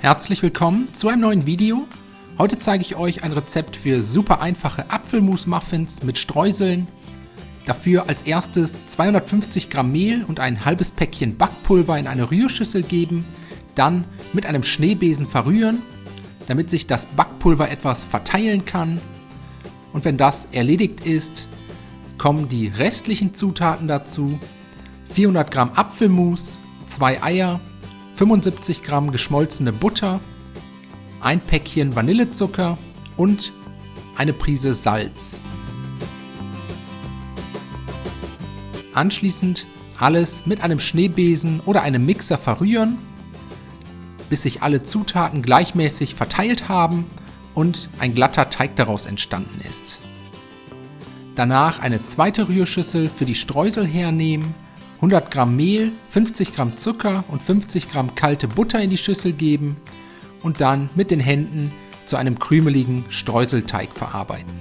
Herzlich willkommen zu einem neuen Video. Heute zeige ich euch ein Rezept für super einfache Apfelmus-Muffins mit Streuseln. Dafür als erstes 250 Gramm Mehl und ein halbes Päckchen Backpulver in eine Rührschüssel geben, dann mit einem Schneebesen verrühren, damit sich das Backpulver etwas verteilen kann. Und wenn das erledigt ist, kommen die restlichen Zutaten dazu: 400 Gramm Apfelmus, 2 Eier, 75 Gramm geschmolzene Butter, ein Päckchen Vanillezucker und eine Prise Salz. Anschließend alles mit einem Schneebesen oder einem Mixer verrühren, bis sich alle Zutaten gleichmäßig verteilt haben und ein glatter Teig daraus entstanden ist. Danach eine zweite Rührschüssel für die Streusel hernehmen, 100 Gramm Mehl, 50 Gramm Zucker und 50 Gramm kalte Butter in die Schüssel geben und dann mit den Händen zu einem krümeligen Streuselteig verarbeiten.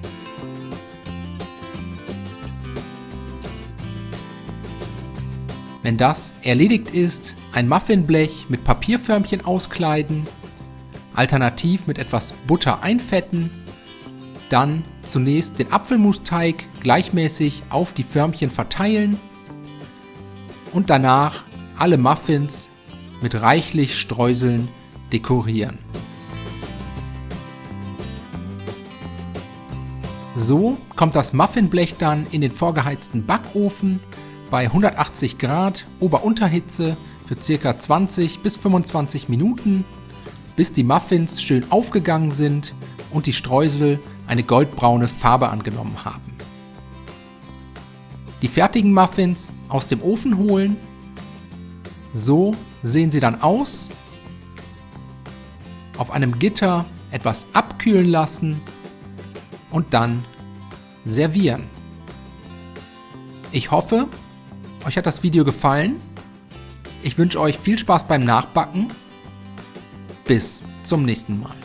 Wenn das erledigt ist, ein Muffinblech mit Papierförmchen auskleiden, alternativ mit etwas Butter einfetten, dann zunächst den Apfelmusteig gleichmäßig auf die Förmchen verteilen und danach alle Muffins mit reichlich Streuseln dekorieren. So kommt das Muffinblech dann in den vorgeheizten Backofen bei 180 Grad Ober-Unterhitze für ca. 20 bis 25 Minuten, bis die Muffins schön aufgegangen sind und die Streusel eine goldbraune Farbe angenommen haben. Die fertigen Muffins aus dem Ofen holen. So sehen sie dann aus. Auf einem Gitter etwas abkühlen lassen und dann servieren. Ich hoffe, euch hat das Video gefallen. Ich wünsche euch viel Spaß beim Nachbacken. Bis zum nächsten Mal.